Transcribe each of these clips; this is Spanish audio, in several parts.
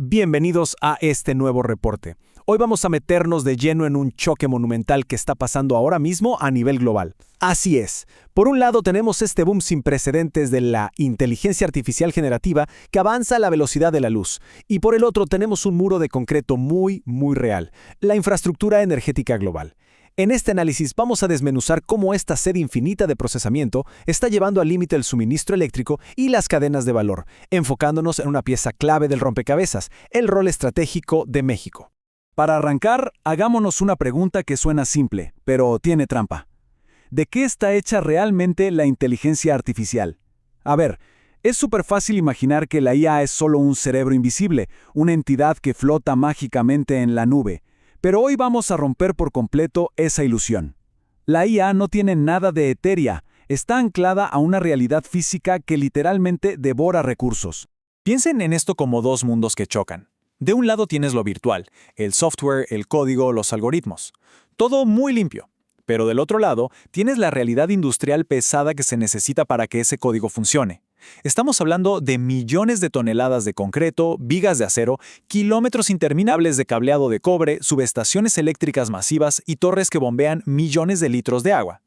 Bienvenidos a este nuevo reporte. Hoy vamos a meternos de lleno en un choque monumental que está pasando ahora mismo a nivel global. Así es. Por un lado tenemos este boom sin precedentes de la inteligencia artificial generativa que avanza a la velocidad de la luz. Y por el otro tenemos un muro de concreto muy real, la infraestructura energética global. En este análisis vamos a desmenuzar cómo esta sed infinita de procesamiento está llevando al límite el suministro eléctrico y las cadenas de valor, enfocándonos en una pieza clave del rompecabezas, el rol estratégico de México. Para arrancar, hagámonos una pregunta que suena simple, pero tiene trampa. ¿De qué está hecha realmente la inteligencia artificial? A ver, es súper fácil imaginar que la IA es solo un cerebro invisible, una entidad que flota mágicamente en la nube. Pero hoy vamos a romper por completo esa ilusión. La IA no tiene nada de etérea, está anclada a una realidad física que literalmente devora recursos. Piensen en esto como dos mundos que chocan. De un lado tienes lo virtual, el software, el código, los algoritmos. Todo muy limpio. Pero del otro lado tienes la realidad industrial pesada que se necesita para que ese código funcione. Estamos hablando de millones de toneladas de concreto, vigas de acero, kilómetros interminables de cableado de cobre, subestaciones eléctricas masivas y torres que bombean millones de litros de agua.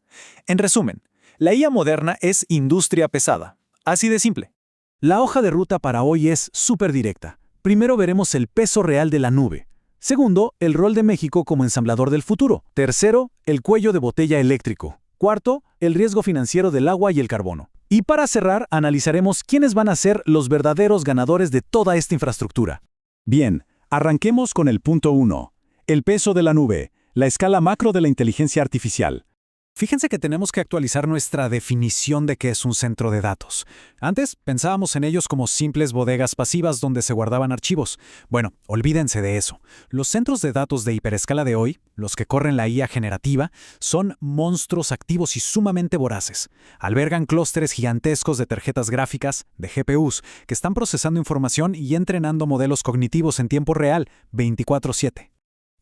En resumen, la IA moderna es industria pesada. Así de simple. La hoja de ruta para hoy es súper directa. Primero veremos el peso real de la nube. Segundo, el rol de México como ensamblador del futuro. Tercero, el cuello de botella eléctrico. Cuarto, el riesgo financiero del agua y el carbono. Y para cerrar, analizaremos quiénes van a ser los verdaderos ganadores de toda esta infraestructura. Bien, arranquemos con el punto 1. El peso de la nube, la escala macro de la inteligencia artificial. Fíjense que tenemos que actualizar nuestra definición de qué es un centro de datos. Antes pensábamos en ellos como simples bodegas pasivas donde se guardaban archivos. Bueno, olvídense de eso. Los centros de datos de hiperescala de hoy, los que corren la IA generativa, son monstruos activos y sumamente voraces. Albergan clústeres gigantescos de tarjetas gráficas, de GPUs, que están procesando información y entrenando modelos cognitivos en tiempo real, 24/7.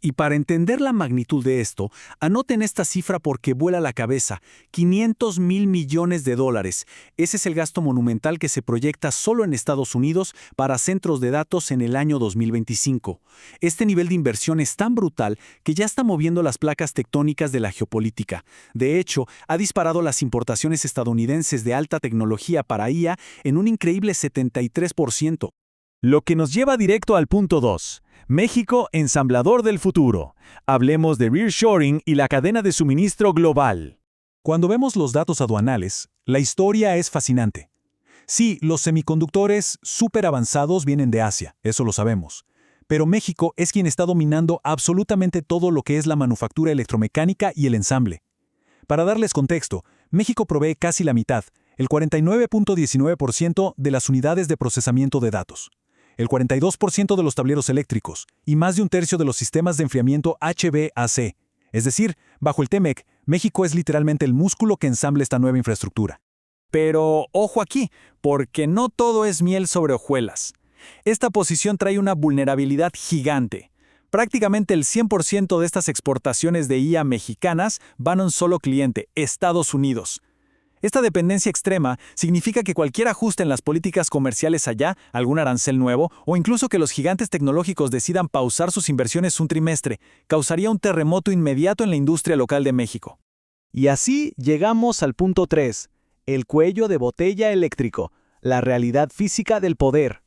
Y para entender la magnitud de esto, anoten esta cifra porque vuela la cabeza, $500,000 millones. Ese es el gasto monumental que se proyecta solo en Estados Unidos para centros de datos en el año 2025. Este nivel de inversión es tan brutal que ya está moviendo las placas tectónicas de la geopolítica. De hecho, ha disparado las importaciones estadounidenses de alta tecnología para IA en un increíble 73%. Lo que nos lleva directo al punto 2. México, ensamblador del futuro. Hablemos de nearshoring y la cadena de suministro global. Cuando vemos los datos aduanales, la historia es fascinante. Sí, los semiconductores súper avanzados vienen de Asia, eso lo sabemos. Pero México es quien está dominando absolutamente todo lo que es la manufactura electromecánica y el ensamble. Para darles contexto, México provee casi la mitad, el 49.19% de las unidades de procesamiento de datos, el 42% de los tableros eléctricos y más de un tercio de los sistemas de enfriamiento HVAC. Es decir, bajo el TEMEC, México es literalmente el músculo que ensambla esta nueva infraestructura. Pero ojo aquí, porque no todo es miel sobre hojuelas. Esta posición trae una vulnerabilidad gigante. Prácticamente el 100% de estas exportaciones de IA mexicanas van a un solo cliente, Estados Unidos. Esta dependencia extrema significa que cualquier ajuste en las políticas comerciales allá, algún arancel nuevo, o incluso que los gigantes tecnológicos decidan pausar sus inversiones un trimestre, causaría un terremoto inmediato en la industria local de México. Y así llegamos al punto 3, el cuello de botella eléctrico, la realidad física del poder.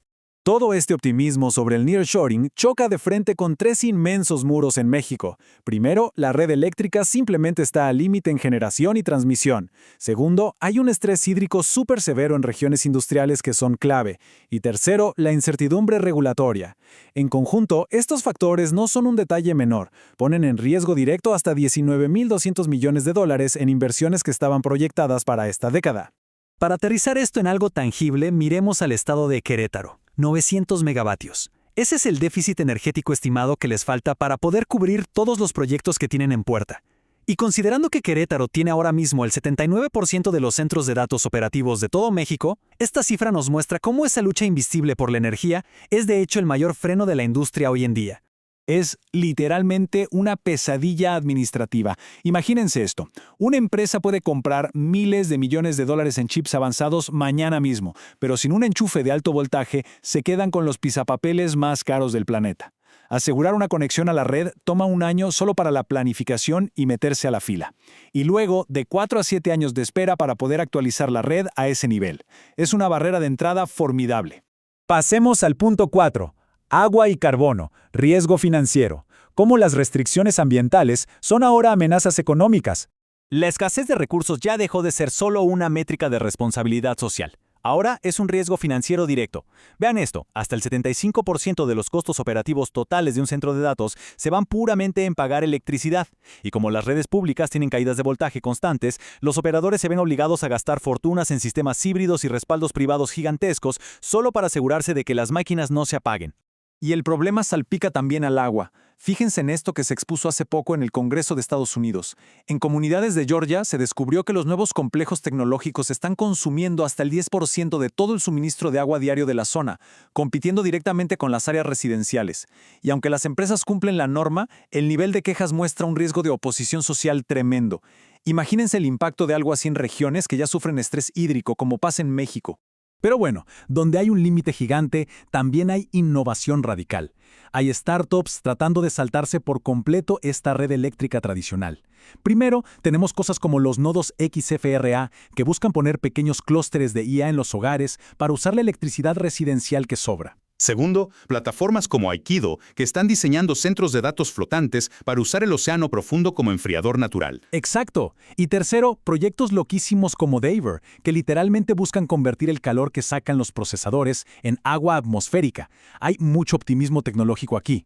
Todo este optimismo sobre el nearshoring choca de frente con tres inmensos muros en México. Primero, la red eléctrica simplemente está al límite en generación y transmisión. Segundo, hay un estrés hídrico súper severo en regiones industriales que son clave. Y tercero, la incertidumbre regulatoria. En conjunto, estos factores no son un detalle menor. Ponen en riesgo directo hasta $19,200 millones en inversiones que estaban proyectadas para esta década. Para aterrizar esto en algo tangible, miremos al estado de Querétaro. 900 megavatios. Ese es el déficit energético estimado que les falta para poder cubrir todos los proyectos que tienen en puerta. Y considerando que Querétaro tiene ahora mismo el 79% de los centros de datos operativos de todo México, esta cifra nos muestra cómo esa lucha invisible por la energía es de hecho el mayor freno de la industria hoy en día. Es literalmente una pesadilla administrativa. Imagínense esto. Una empresa puede comprar miles de millones de dólares en chips avanzados mañana mismo, pero sin un enchufe de alto voltaje se quedan con los pisapapeles más caros del planeta. Asegurar una conexión a la red toma un año solo para la planificación y meterse a la fila. Y luego, de 4 a 7 años de espera para poder actualizar la red a ese nivel. Es una barrera de entrada formidable. Pasemos al punto 4. Agua y carbono, riesgo financiero. Cómo las restricciones ambientales son ahora amenazas económicas. La escasez de recursos ya dejó de ser solo una métrica de responsabilidad social. Ahora es un riesgo financiero directo. Vean esto, hasta el 75% de los costos operativos totales de un centro de datos se van puramente en pagar electricidad. Y como las redes públicas tienen caídas de voltaje constantes, los operadores se ven obligados a gastar fortunas en sistemas híbridos y respaldos privados gigantescos solo para asegurarse de que las máquinas no se apaguen. Y el problema salpica también al agua. Fíjense en esto que se expuso hace poco en el Congreso de Estados Unidos. En comunidades de Georgia se descubrió que los nuevos complejos tecnológicos están consumiendo hasta el 10% de todo el suministro de agua diario de la zona, compitiendo directamente con las áreas residenciales. Y aunque las empresas cumplen la norma, el nivel de quejas muestra un riesgo de oposición social tremendo. Imagínense el impacto de algo así en regiones que ya sufren estrés hídrico, como pasa en México. Pero bueno, donde hay un límite gigante, también hay innovación radical. Hay startups tratando de saltarse por completo esta red eléctrica tradicional. Primero, tenemos cosas como los nodos XFRA, que buscan poner pequeños clústeres de IA en los hogares para usar la electricidad residencial que sobra. Segundo, plataformas como Aikido, que están diseñando centros de datos flotantes para usar el océano profundo como enfriador natural. Exacto. Y tercero, proyectos loquísimos como Daver, que literalmente buscan convertir el calor que sacan los procesadores en agua atmosférica. Hay mucho optimismo tecnológico aquí.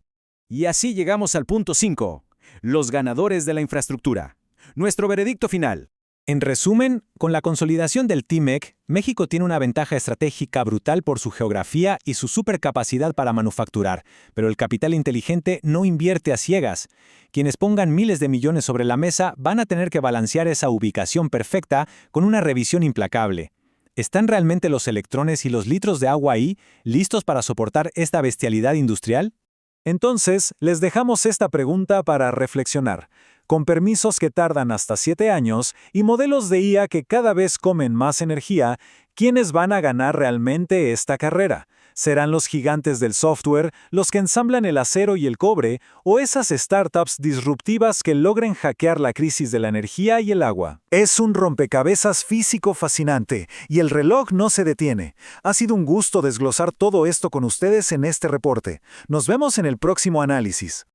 Y así llegamos al punto 5. Los ganadores de la infraestructura. Nuestro veredicto final. En resumen, con la consolidación del TMEC, México tiene una ventaja estratégica brutal por su geografía y su supercapacidad para manufacturar, pero el capital inteligente no invierte a ciegas. Quienes pongan miles de millones sobre la mesa van a tener que balancear esa ubicación perfecta con una revisión implacable. ¿Están realmente los electrones y los litros de agua ahí listos para soportar esta bestialidad industrial? Entonces, les dejamos esta pregunta para reflexionar. Con permisos que tardan hasta 7 años y modelos de IA que cada vez comen más energía, ¿quiénes van a ganar realmente esta carrera? ¿Serán los gigantes del software, los que ensamblan el acero y el cobre, o esas startups disruptivas que logren hackear la crisis de la energía y el agua? Es un rompecabezas físico fascinante, y el reloj no se detiene. Ha sido un gusto desglosar todo esto con ustedes en este reporte. Nos vemos en el próximo análisis.